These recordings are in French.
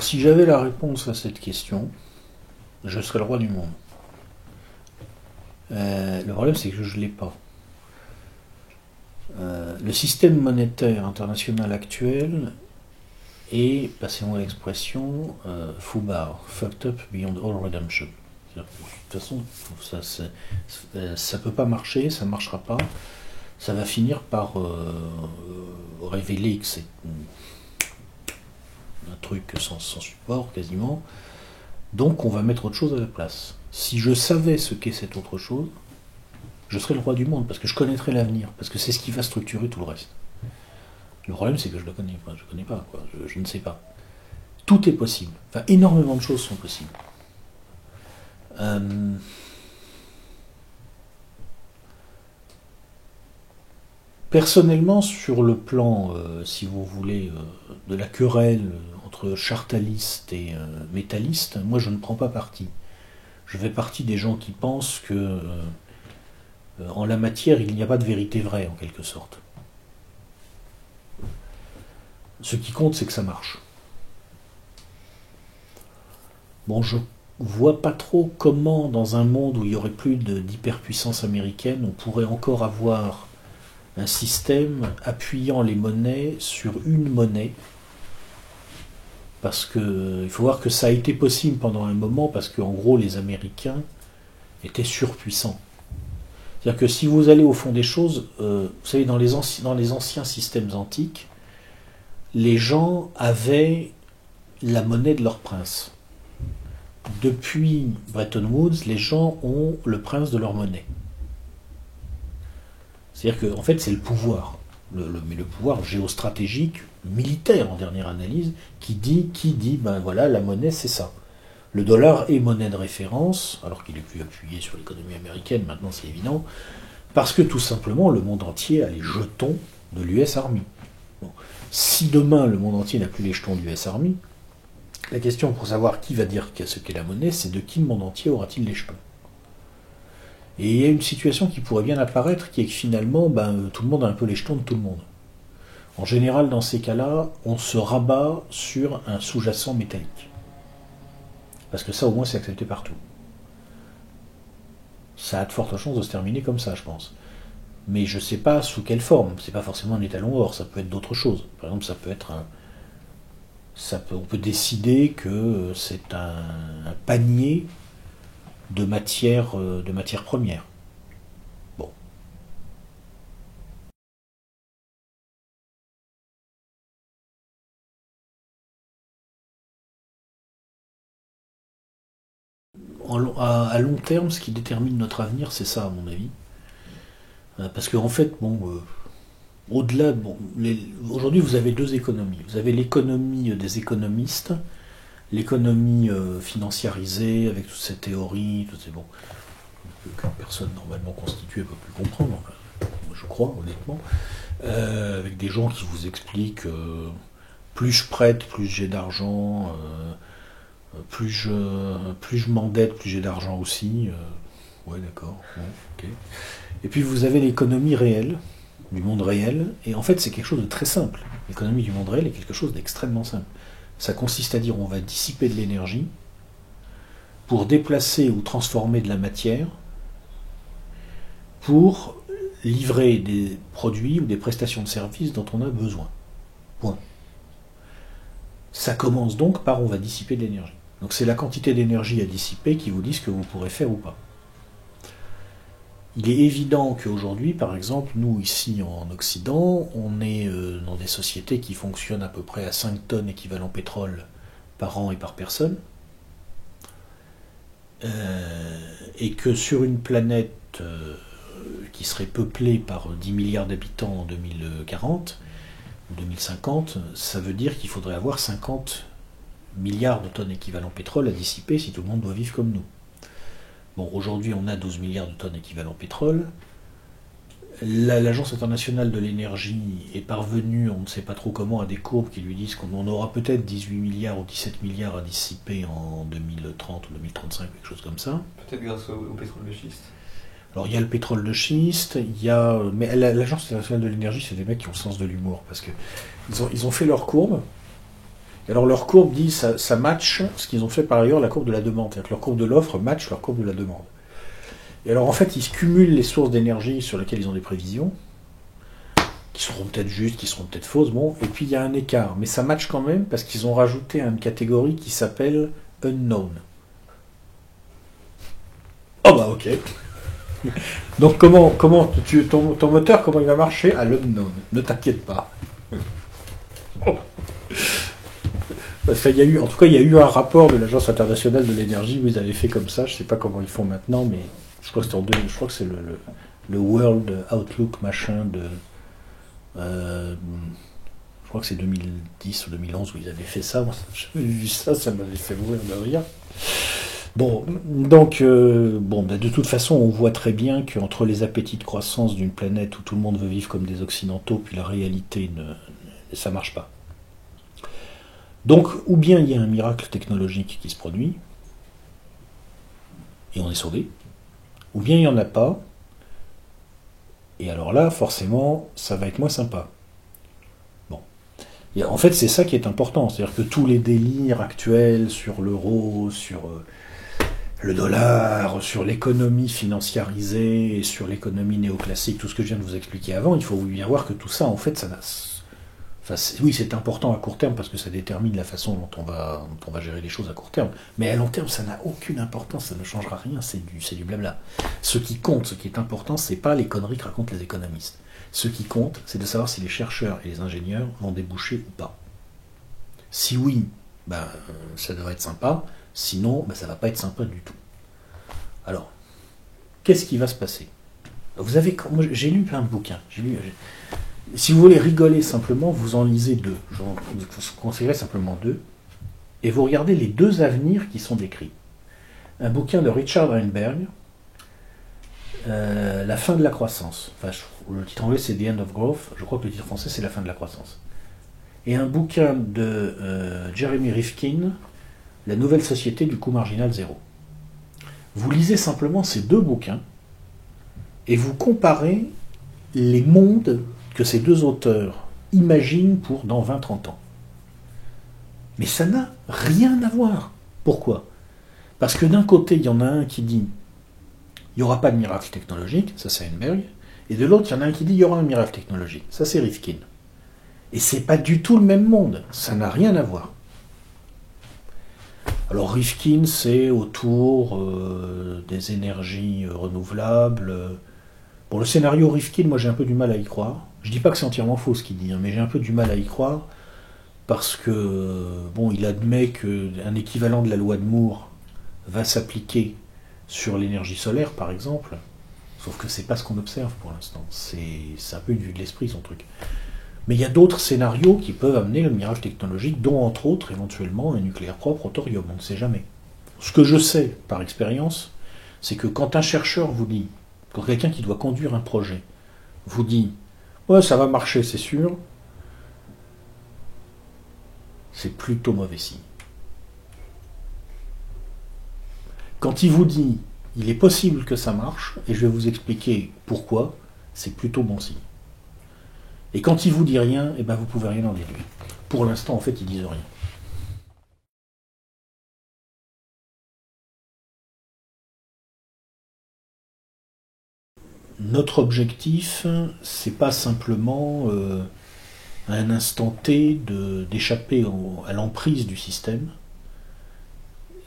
Alors, si j'avais la réponse à cette question, je serais le roi du monde. Le problème, c'est que je ne l'ai pas. Le système monétaire international actuel est, passez-moi l'expression, foubard, fucked up beyond all redemption. De toute façon, ça peut pas marcher, ça marchera pas. Ça va finir par révéler que c'est un truc sans support quasiment. Donc on va mettre autre chose à la place. Si je savais ce qu'est cette autre chose, je serais le roi du monde, parce que je connaîtrais l'avenir, parce que c'est ce qui va structurer tout le reste. Le problème, c'est que je ne le connais pas, je ne sais pas. Tout est possible. Enfin, énormément de choses sont possibles. Personnellement, sur le plan, si vous voulez, de la querelle entre chartalistes et métallistes, moi je ne prends pas parti. Je fais partie des gens qui pensent que en la matière, il n'y a pas de vérité vraie, en quelque sorte. Ce qui compte, c'est que ça marche. Bon, je vois pas trop comment, dans un monde où il y aurait plus d'hyperpuissance américaine, on pourrait encore avoir un système appuyant les monnaies sur une monnaie. Parce que il faut voir que ça a été possible pendant un moment, parce qu'en gros, les Américains étaient surpuissants. C'est-à-dire que si vous allez au fond des choses, vous savez, dans les anciens systèmes antiques, les gens avaient la monnaie de leur prince. Depuis Bretton Woods, les gens ont le prince de leur monnaie. C'est-à-dire que, en fait, c'est le pouvoir, mais le pouvoir géostratégique, militaire en dernière analyse, qui dit, ben voilà, la monnaie c'est ça. Le dollar est monnaie de référence, alors qu'il est plus appuyé sur l'économie américaine, maintenant c'est évident, parce que tout simplement le monde entier a les jetons de l'US Army. Bon. Si demain le monde entier n'a plus les jetons de l'US Army, la question pour savoir qui va dire ce qu'est la monnaie, c'est de qui le monde entier aura-t-il les jetons. Et il y a une situation qui pourrait bien apparaître, qui est que finalement, tout le monde a un peu les jetons de tout le monde. En général, dans ces cas-là, on se rabat sur un sous-jacent métallique. Parce que ça, au moins, c'est accepté partout. Ça a de fortes chances de se terminer comme ça, je pense. Mais je ne sais pas sous quelle forme. C'est pas forcément un étalon or, ça peut être d'autres choses. Par exemple, ça peut être on peut décider que c'est un panier de matières premières. Bon. À long terme, ce qui détermine notre avenir, c'est ça, à mon avis. Parce qu'en fait, au-delà, aujourd'hui vous avez deux économies. Vous avez l'économie des économistes, l'économie financiarisée, avec toutes ces théories, qu'une personne normalement constituée peut plus comprendre, je crois, honnêtement, avec des gens qui vous expliquent plus je prête, plus j'ai d'argent, plus je m'endette, plus j'ai d'argent aussi. Ouais, d'accord, bon, ok. Et puis vous avez l'économie réelle, du monde réel, et en fait c'est quelque chose de très simple. L'économie du monde réel est quelque chose d'extrêmement simple. Ça consiste à dire on va dissiper de l'énergie pour déplacer ou transformer de la matière pour livrer des produits ou des prestations de services dont on a besoin. Point. Ça commence donc par on va dissiper de l'énergie. Donc c'est la quantité d'énergie à dissiper qui vous dit ce que vous pourrez faire ou pas. Il est évident qu'aujourd'hui, par exemple, nous ici en Occident, on est dans des sociétés qui fonctionnent à peu près à 5 tonnes équivalent pétrole par an et par personne, et que sur une planète qui serait peuplée par 10 milliards d'habitants en 2040 ou 2050, ça veut dire qu'il faudrait avoir 50 milliards de tonnes équivalent pétrole à dissiper si tout le monde doit vivre comme nous. Bon, aujourd'hui, on a 12 milliards de tonnes équivalent pétrole. L'Agence internationale de l'énergie est parvenue, on ne sait pas trop comment, à des courbes qui lui disent qu'on aura peut-être 18 milliards ou 17 milliards à dissiper en 2030 ou 2035, quelque chose comme ça. Peut-être grâce au pétrole de schiste. Alors il y a le pétrole de schiste, mais l'Agence internationale de l'énergie, c'est des mecs qui ont le sens de l'humour, parce que ils ont fait leur courbe, Et alors leur courbe dit, ça match ce qu'ils ont fait par ailleurs, la courbe de la demande. C'est-à-dire que leur courbe de l'offre match leur courbe de la demande. Et alors en fait, ils cumulent les sources d'énergie sur lesquelles ils ont des prévisions, qui seront peut-être justes, qui seront peut-être fausses, bon, et puis il y a un écart. Mais ça match quand même parce qu'ils ont rajouté une catégorie qui s'appelle unknown. Oh bah ok. Donc ton moteur, comment il va marcher à l'unknown? Ne t'inquiète pas. Parce qu'il y a eu, en tout cas, il y a eu un rapport de l'Agence internationale de l'énergie où ils avaient fait comme ça. Je sais pas comment ils font maintenant, mais je crois que je crois que c'est le World Outlook machin de. Je crois que c'est 2010 ou 2011 où ils avaient fait ça. Moi, j'avais vu ça, ça m'avait fait mourir de rire. Bon, donc, de toute façon, on voit très bien qu'entre les appétits de croissance d'une planète où tout le monde veut vivre comme des Occidentaux, puis la réalité, ça marche pas. Donc, ou bien il y a un miracle technologique qui se produit, et on est sauvé, ou bien il n'y en a pas, et alors là, forcément, ça va être moins sympa. Bon. Et en fait, c'est ça qui est important, c'est-à-dire que tous les délires actuels sur l'euro, sur le dollar, sur l'économie financiarisée, et sur l'économie néoclassique, tout ce que je viens de vous expliquer avant, il faut bien voir que tout ça, en fait, ça n'a... oui, c'est important à court terme parce que ça détermine la façon dont on va gérer les choses à court terme. Mais à long terme, ça n'a aucune importance, ça ne changera rien, c'est du blabla. Ce qui compte, ce qui est important, c'est pas les conneries que racontent les économistes. Ce qui compte, c'est de savoir si les chercheurs et les ingénieurs vont déboucher ou pas. Si oui, ça devrait être sympa. Sinon, ça va pas être sympa du tout. Alors, qu'est-ce qui va se passer? Moi, j'ai lu plein de bouquins. Si vous voulez rigoler simplement, vous en lisez deux. Je vous conseillerais simplement deux. Et vous regardez les deux avenirs qui sont décrits. Un bouquin de Richard Weinberg, La fin de la croissance. Enfin, le titre anglais c'est The End of Growth. Je crois que le titre français c'est La fin de la croissance. Et un bouquin de Jeremy Rifkin, La nouvelle société du coût marginal zéro. Vous lisez simplement ces deux bouquins et vous comparez les mondes que ces deux auteurs imaginent pour dans 20-30 ans. Mais ça n'a rien à voir. Pourquoi? Parce que d'un côté, il y en a un qui dit il n'y aura pas de miracle technologique, ça c'est Weinberg, et de l'autre, il y en a un qui dit il y aura un miracle technologique, ça c'est Rifkin. Et c'est pas du tout le même monde, ça n'a rien à voir. Alors Rifkin, c'est autour des énergies renouvelables. Bon, le scénario Rifkin, moi j'ai un peu du mal à y croire. Je dis pas que c'est entièrement faux ce qu'il dit, mais j'ai un peu du mal à y croire parce que, il admet qu'un équivalent de la loi de Moore va s'appliquer sur l'énergie solaire, par exemple, sauf que c'est pas ce qu'on observe pour l'instant. C'est un peu une vue de l'esprit, son truc. Mais il y a d'autres scénarios qui peuvent amener le miracle technologique, dont entre autres, éventuellement, un nucléaire propre au thorium, on ne sait jamais. Ce que je sais, par expérience, c'est que quand un chercheur vous dit, quand quelqu'un qui doit conduire un projet vous dit « Ouais, ça va marcher, c'est sûr », c'est plutôt mauvais signe. Quand il vous dit « Il est possible que ça marche, et je vais vous expliquer pourquoi », c'est plutôt bon signe. Et quand il vous dit rien, vous pouvez rien en déduire. Pour l'instant, en fait, ils disent rien. Notre objectif, c'est pas simplement à un instant T d'échapper à l'emprise du système,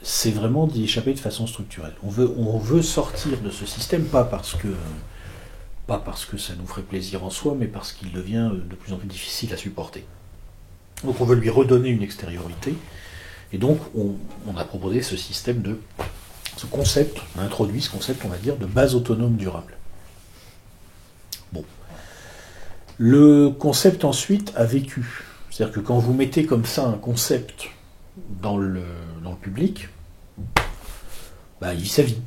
c'est vraiment d'y échapper de façon structurelle. On veut sortir de ce système, pas parce que ça nous ferait plaisir en soi, mais parce qu'il devient de plus en plus difficile à supporter. Donc on veut lui redonner une extériorité, et donc on a proposé ce concept, on a introduit ce concept, on va dire, de base autonome durable. Bon. Le concept ensuite a vécu. C'est-à-dire que quand vous mettez comme ça un concept dans le public, il vit sa vie.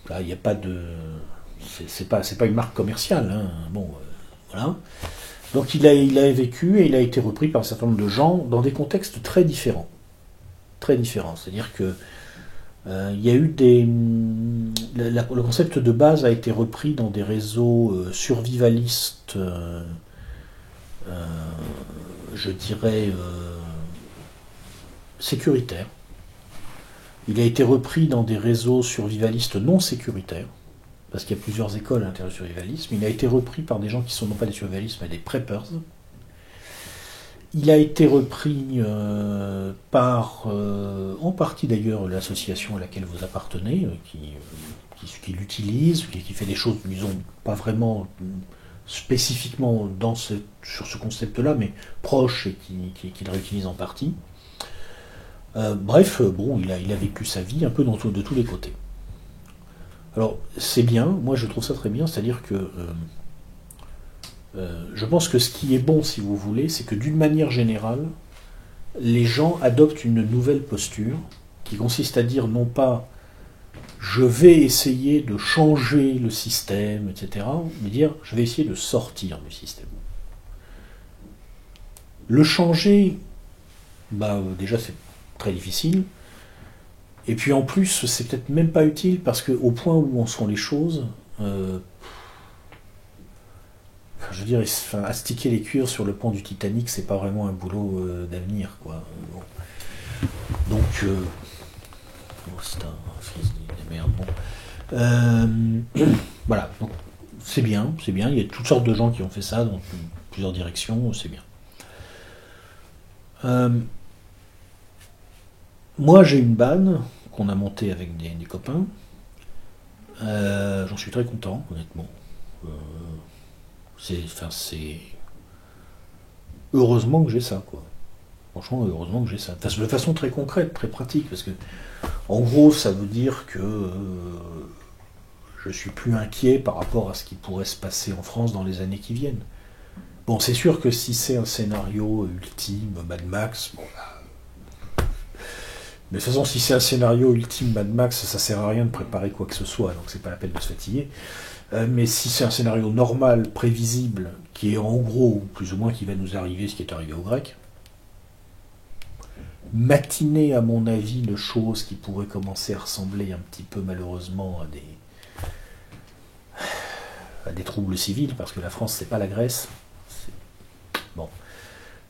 Là, il n'y a pas de... C'est pas une marque commerciale. Hein. Voilà. Donc il a vécu et il a été repris par un certain nombre de gens dans des contextes très différents. Très différents. C'est-à-dire que il y a eu le concept de base a été repris dans des réseaux survivalistes, je dirais, sécuritaire. Il a été repris dans des réseaux survivalistes non sécuritaires, parce qu'il y a plusieurs écoles à l'intérieur du survivalisme. Il a été repris par des gens qui sont non pas des survivalistes, mais des preppers. Il a été repris par, en partie d'ailleurs, l'association à laquelle vous appartenez, qui l'utilise, qui fait des choses, disons, pas vraiment spécifiquement sur ce concept-là, mais proche et qui le réutilise en partie. Bref, bon, il a vécu sa vie un peu de tous les côtés. Alors, c'est bien, moi je trouve ça très bien, c'est-à-dire que je pense que ce qui est bon, si vous voulez, c'est que d'une manière générale, les gens adoptent une nouvelle posture qui consiste à dire non pas je vais essayer de changer le système, etc., mais dire je vais essayer de sortir du système. Le changer, déjà c'est très difficile, et puis en plus c'est peut-être même pas utile parce qu'au point où en sont les choses, je veux dire, astiquer les cuirs sur le pont du Titanic, c'est pas vraiment un boulot d'avenir, quoi. Bon. Donc, c'est un fils de merde. Bon. Voilà. Donc, c'est bien. Il y a toutes sortes de gens qui ont fait ça dans plusieurs directions. C'est bien. Moi, j'ai une banne qu'on a montée avec des copains. J'en suis très content, honnêtement. C'est heureusement que j'ai ça, quoi. Franchement, heureusement que j'ai ça. De façon très concrète, très pratique, parce que en gros, ça veut dire que je suis plus inquiet par rapport à ce qui pourrait se passer en France dans les années qui viennent. Bon, c'est sûr que si c'est un scénario ultime, Mad Max, bon là. Mais de toute façon, si c'est un scénario ultime Mad Max, ça sert à rien de préparer quoi que ce soit, donc c'est pas la peine de se fatiguer. Mais si c'est un scénario normal, prévisible, qui est en gros, plus ou moins, qui va nous arriver, ce qui est arrivé aux Grecs, matiner, à mon avis, de choses qui pourraient commencer à ressembler un petit peu, malheureusement, à des troubles civils, parce que la France, c'est pas la Grèce. Bon,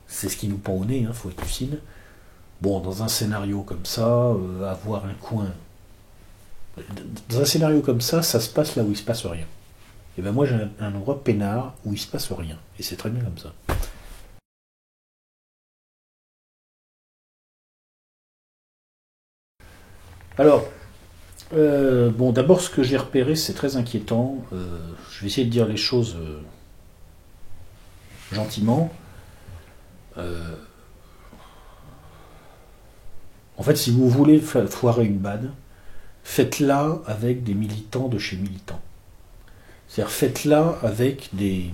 c'est ce qui nous pend au nez, faut être lucide. Bon, dans un scénario comme ça, avoir un coin... Dans un scénario comme ça se passe là où il se passe rien. Et ben moi j'ai un endroit peinard où il se passe rien. Et c'est très bien comme ça. Alors, bon, d'abord ce que j'ai repéré, c'est très inquiétant. Je vais essayer de dire les choses gentiment. En fait, si vous voulez foirer une banne, faites-la avec des militants de chez militants. C'est-à-dire faites-la avec des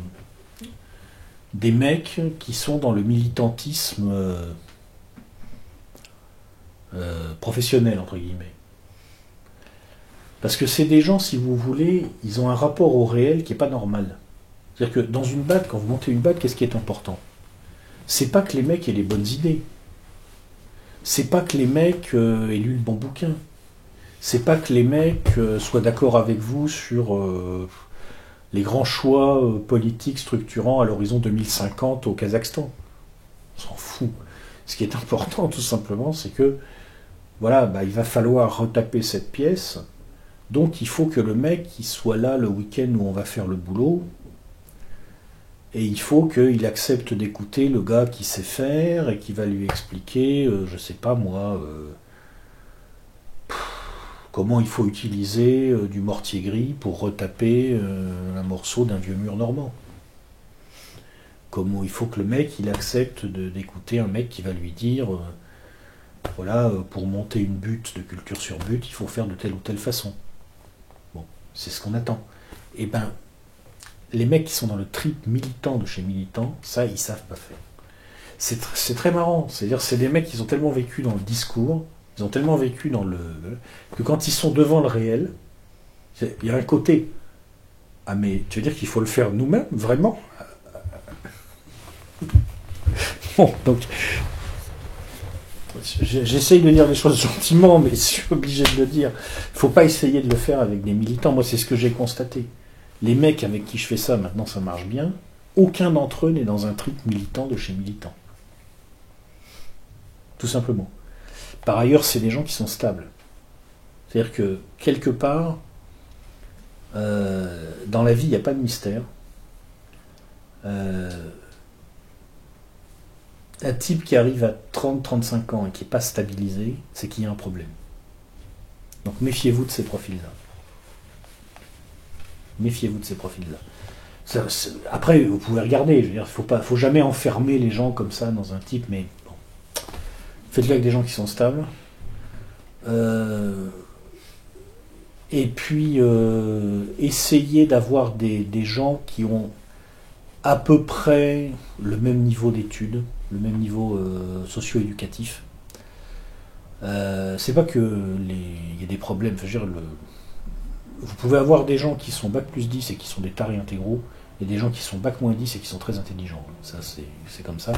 mecs qui sont dans le militantisme professionnel, entre guillemets. Parce que c'est des gens, si vous voulez, ils ont un rapport au réel qui n'est pas normal. C'est-à-dire que dans une BAD, quand vous montez une BAD, qu'est-ce qui est important? C'est pas que les mecs aient les bonnes idées. C'est pas que les mecs aient lu le bon bouquin. C'est pas que les mecs soient d'accord avec vous sur les grands choix politiques structurants à l'horizon 2050 au Kazakhstan. On s'en fout. Ce qui est important, tout simplement, c'est que voilà, il va falloir retaper cette pièce. Donc il faut que le mec il soit là le week-end où on va faire le boulot. Et il faut qu'il accepte d'écouter le gars qui sait faire et qui va lui expliquer, je sais pas moi, comment il faut utiliser du mortier gris pour retaper un morceau d'un vieux mur normand. Comment il faut que le mec il accepte d'écouter un mec qui va lui dire voilà, pour monter une butte de culture sur butte, il faut faire de telle ou telle façon. Bon, c'est ce qu'on attend. Et ben, les mecs qui sont dans le trip militant de chez militant, ça, ils savent pas faire. C'est très marrant. C'est-à-dire, c'est des mecs qui ont tellement vécu dans le discours, ils ont tellement vécu dans le... que quand ils sont devant le réel, il y a un côté... Ah mais, tu veux dire qu'il faut le faire nous-mêmes, vraiment? Bon, donc... J'essaye de dire les choses gentiment, mais je suis obligé de le dire. Il faut pas essayer de le faire avec des militants. Moi, c'est ce que j'ai constaté. Les mecs avec qui je fais ça, maintenant, ça marche bien. Aucun d'entre eux n'est dans un trip militant de chez militant. Tout simplement. Par ailleurs, c'est des gens qui sont stables. C'est-à-dire que, quelque part, dans la vie, il n'y a pas de mystère. Un type qui arrive à 30-35 ans et qui n'est pas stabilisé, c'est qu'il y a un problème. Donc méfiez-vous de ces profils-là. Méfiez-vous de ces profils-là. Après, vous pouvez regarder, je veux dire, faut jamais enfermer les gens comme ça dans un type, mais bon. Faites-le avec des gens qui sont stables. Et puis, essayez d'avoir des gens qui ont à peu près le même niveau d'études, le même niveau socio-éducatif. C'est pas que il y a des problèmes. Enfin, je veux dire, vous pouvez avoir des gens qui sont bac plus 10 et qui sont des tarés intégraux, et des gens qui sont bac moins 10 et qui sont très intelligents. Ça, c'est comme ça.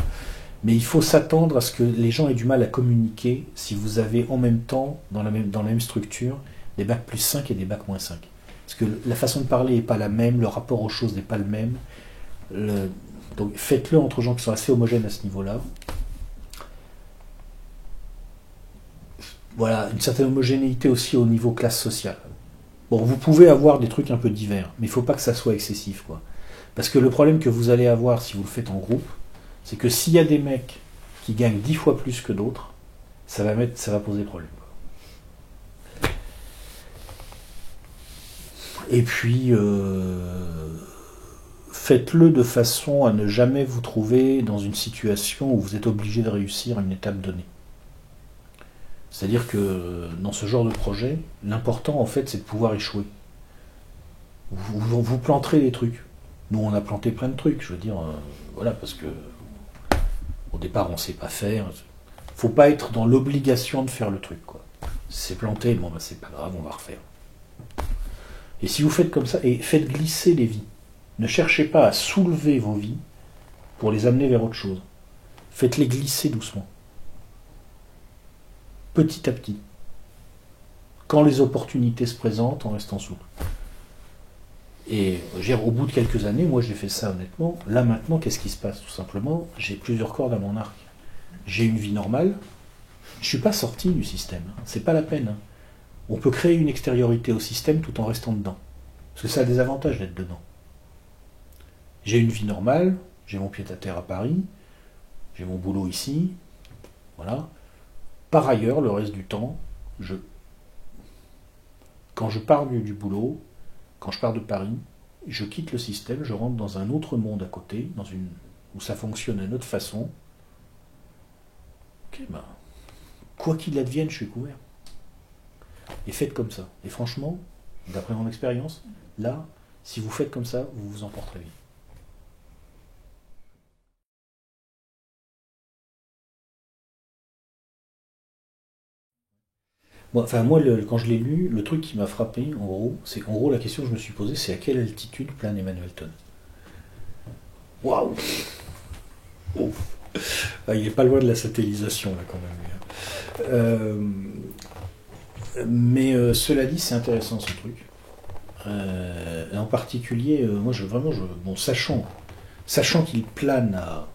Mais il faut s'attendre à ce que les gens aient du mal à communiquer si vous avez en même temps, dans la même structure, des bac plus 5 et des bac moins 5. Parce que la façon de parler n'est pas la même, le rapport aux choses n'est pas le même. Donc faites-le entre gens qui sont assez homogènes à ce niveau-là. Voilà, une certaine homogénéité aussi au niveau classe sociale. Bon, vous pouvez avoir des trucs un peu divers, mais il ne faut pas que ça soit excessif, quoi. Parce que le problème que vous allez avoir si vous le faites en groupe, c'est que s'il y a des mecs qui gagnent 10 fois plus que d'autres, ça va poser problème. Et puis, faites-le de façon à ne jamais vous trouver dans une situation où vous êtes obligé de réussir à une étape donnée. C'est-à-dire que dans ce genre de projet, l'important en fait c'est de pouvoir échouer. Vous planterez des trucs. Nous on a planté plein de trucs, je veux dire, voilà, parce que au départ on ne sait pas faire. Faut pas être dans l'obligation de faire le truc, quoi. Si c'est planté, bon bah c'est pas grave, on va refaire. Et si vous faites comme ça, et faites glisser les vies. Ne cherchez pas à soulever vos vies pour les amener vers autre chose. Faites-les glisser doucement. Petit à petit. Quand les opportunités se présentent, en restant souple. Et au bout de quelques années, moi j'ai fait ça honnêtement. Là maintenant, qu'est-ce qui se passe? Tout simplement, j'ai plusieurs cordes à mon arc. J'ai une vie normale. Je ne suis pas sorti du système. C'est pas la peine. On peut créer une extériorité au système tout en restant dedans. Parce que ça a des avantages d'être dedans. J'ai une vie normale, j'ai mon pied-à-terre à Paris, j'ai mon boulot ici, voilà. Par ailleurs, le reste du temps, quand je pars du boulot, quand je pars de Paris, je quitte le système, je rentre dans un autre monde à côté, où ça fonctionne d'une autre façon. Ok, ben, quoi qu'il advienne, je suis couvert. Et faites comme ça. Et franchement, d'après mon expérience, là, si vous faites comme ça, vous vous en porterez bien. Moi, quand je l'ai lu, le truc qui m'a frappé, en gros, c'est qu'en gros, la question que je me suis posée, c'est à quelle altitude plane Emmanuel Todd. Waouh. Oh. Ah, il n'est pas loin de la satellisation, là, quand même. Mais cela dit, c'est intéressant, ce truc. En particulier, moi, bon, sachant qu'il plane à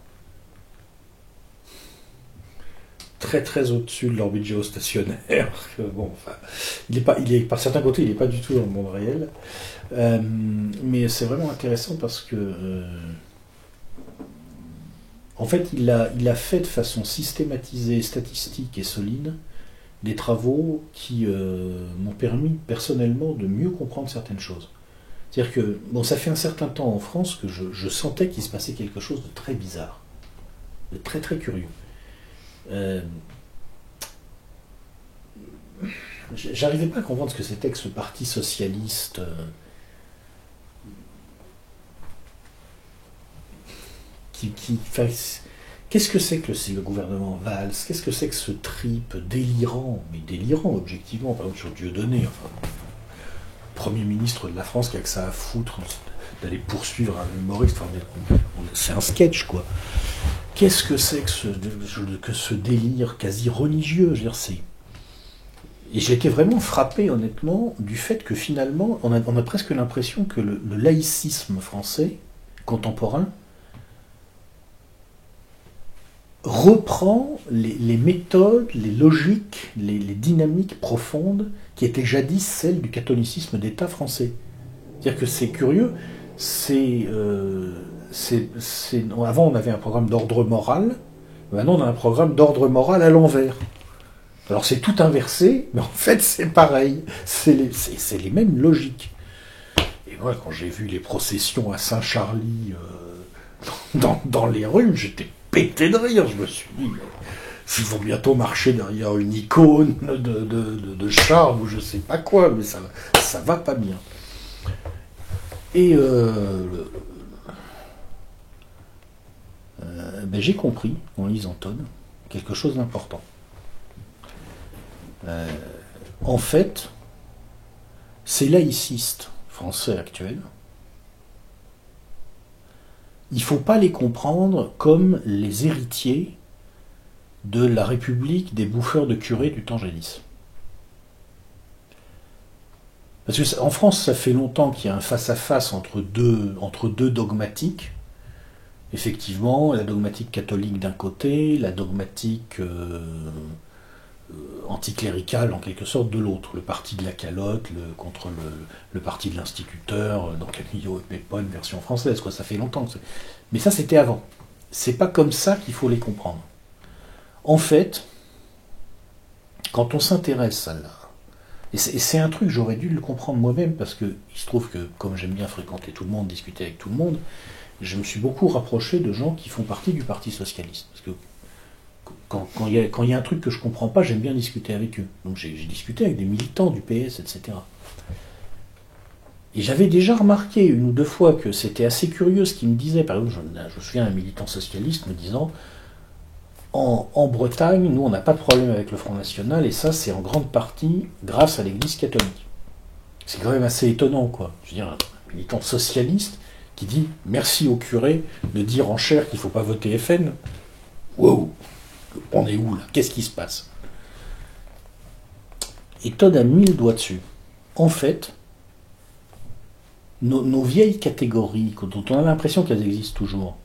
très très au-dessus de l'orbite géostationnaire. Bon, enfin, par certains côtés, il n'est pas du tout dans le monde réel. Mais c'est vraiment intéressant parce que, en fait, il a fait de façon systématisée, statistique et solide des travaux qui m'ont permis personnellement de mieux comprendre certaines choses. C'est-à-dire que, bon, ça fait un certain temps en France que je sentais qu'il se passait quelque chose de très bizarre, de très très curieux. J'arrivais pas à comprendre ce que c'était que ce parti socialiste enfin, qu'est-ce que c'est que le gouvernement Valls? Qu'est-ce que c'est que ce trip délirant, mais délirant objectivement, par exemple sur Dieudonné, enfin, Premier ministre de la France qui a que ça à foutre d'aller poursuivre un humoriste, enfin, c'est un sketch, quoi. Qu'est-ce que c'est que ce délire quasi religieux? Je veux dire, et j'ai été vraiment frappé, honnêtement, du fait que finalement, on a presque l'impression que le laïcisme français, contemporain, reprend les méthodes, les logiques, les dynamiques profondes qui étaient jadis celles du catholicisme d'État français. C'est-à-dire que c'est curieux, avant on avait un programme d'ordre moral, maintenant on a un programme d'ordre moral à l'envers. Alors c'est tout inversé, mais en fait c'est pareil, c'est les mêmes logiques. Et moi quand j'ai vu les processions à Saint-Charlie dans les rues, j'étais pété de rire, je me suis dit, ils vont bientôt marcher derrière une icône de charme ou je sais pas quoi, mais ça va pas bien. Et j'ai compris, en lisant Todd, quelque chose d'important. En fait, ces laïcistes français actuels, il ne faut pas les comprendre comme les héritiers de la République des bouffeurs de curés du temps jadis. Parce qu'en France, ça fait longtemps qu'il y a un face-à-face entre deux dogmatiques. Effectivement, la dogmatique catholique d'un côté, la dogmatique anticléricale en quelque sorte de l'autre. Le parti de la calotte contre le parti de l'instituteur, donc mais pas une version française, quoi. Ça fait longtemps. Mais ça, c'était avant. C'est pas comme ça qu'il faut les comprendre. En fait, quand on s'intéresse à et c'est un truc, j'aurais dû le comprendre moi-même, parce que il se trouve que, comme j'aime bien fréquenter tout le monde, discuter avec tout le monde, je me suis beaucoup rapproché de gens qui font partie du Parti Socialiste. Parce que quand il y a un truc que je comprends pas, j'aime bien discuter avec eux. Donc j'ai discuté avec des militants du PS, etc. Et j'avais déjà remarqué une ou deux fois que c'était assez curieux ce qu'ils me disaient. Par exemple, je me souviens d'un militant socialiste me disant en Bretagne, nous on n'a pas de problème avec le Front National, et ça c'est en grande partie grâce à l'Église catholique. C'est quand même assez étonnant, quoi. Je veux dire, un militant socialiste qui dit merci au curé de dire en chair qu'il ne faut pas voter FN. Wow, on est où là? Qu'est-ce qui se passe? Et Todd a mis le doigt dessus. En fait, nos vieilles catégories, dont on a l'impression qu'elles existent toujours,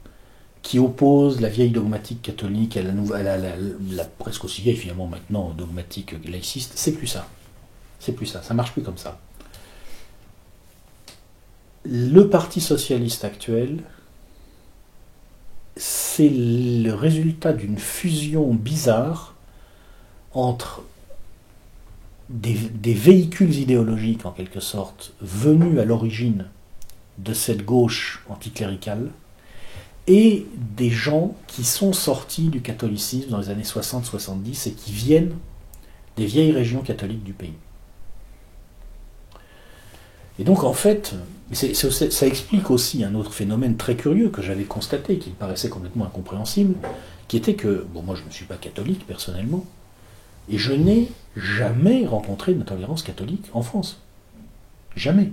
qui opposent la vieille dogmatique catholique à la presque aussi vieille finalement maintenant dogmatique laïciste, c'est plus ça. C'est plus ça, ça marche plus comme ça. Le Parti socialiste actuel, c'est le résultat d'une fusion bizarre entre des véhicules idéologiques, en quelque sorte, venus à l'origine de cette gauche anticléricale, et des gens qui sont sortis du catholicisme dans les années 60-70 et qui viennent des vieilles régions catholiques du pays. Et donc en fait, ça explique aussi un autre phénomène très curieux que j'avais constaté, qui me paraissait complètement incompréhensible, qui était que, bon, moi je ne suis pas catholique personnellement, et je n'ai jamais rencontré d'intolérance catholique en France. Jamais.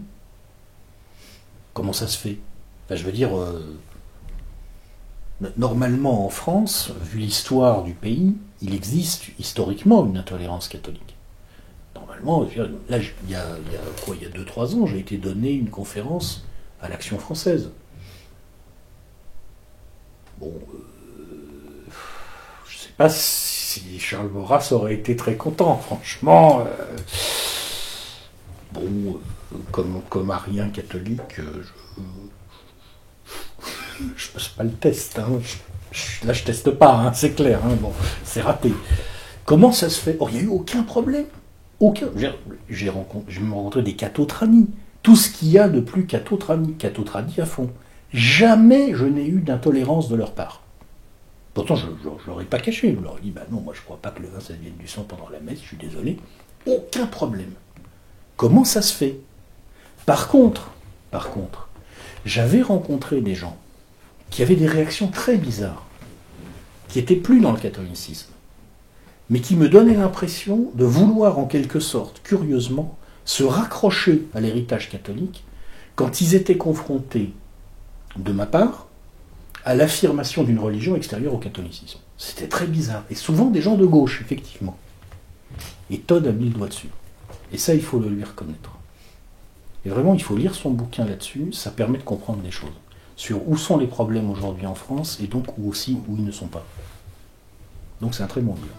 Comment ça se fait? Enfin, je veux dire, normalement en France, vu l'histoire du pays, il existe historiquement une intolérance catholique. Normalement, là, il y a 2-3 ans, j'ai été donné une conférence à l'Action française. Bon, je ne sais pas si Charles Maurras aurait été très content, franchement. Comme arien catholique, je passe pas le test. Hein. Là, je teste pas, hein, c'est clair. Hein, bon, c'est raté. Comment ça se fait? Oh, il n'y a eu aucun problème. Aucun. J'ai rencontré des cathotranies. Tout ce qu'il y a de plus cathotranie à fond. Jamais je n'ai eu d'intolérance de leur part. Pourtant, je ne leur ai pas caché. Je leur ai dit, non, moi je ne crois pas que le vin ça devienne du sang pendant la messe, je suis désolé. Aucun problème. Comment ça se fait? Par contre, j'avais rencontré des gens qui avaient des réactions très bizarres, qui n'étaient plus dans le catholicisme, mais qui me donnaient l'impression de vouloir en quelque sorte, curieusement, se raccrocher à l'héritage catholique quand ils étaient confrontés, de ma part, à l'affirmation d'une religion extérieure au catholicisme. C'était très bizarre. Et souvent des gens de gauche, effectivement. Et Todd a mis le doigt dessus. Et ça, il faut le lui reconnaître. Et vraiment, il faut lire son bouquin là-dessus, ça permet de comprendre des choses. Sur où sont les problèmes aujourd'hui en France, et donc où ils ne sont pas. Donc c'est un très bon livre.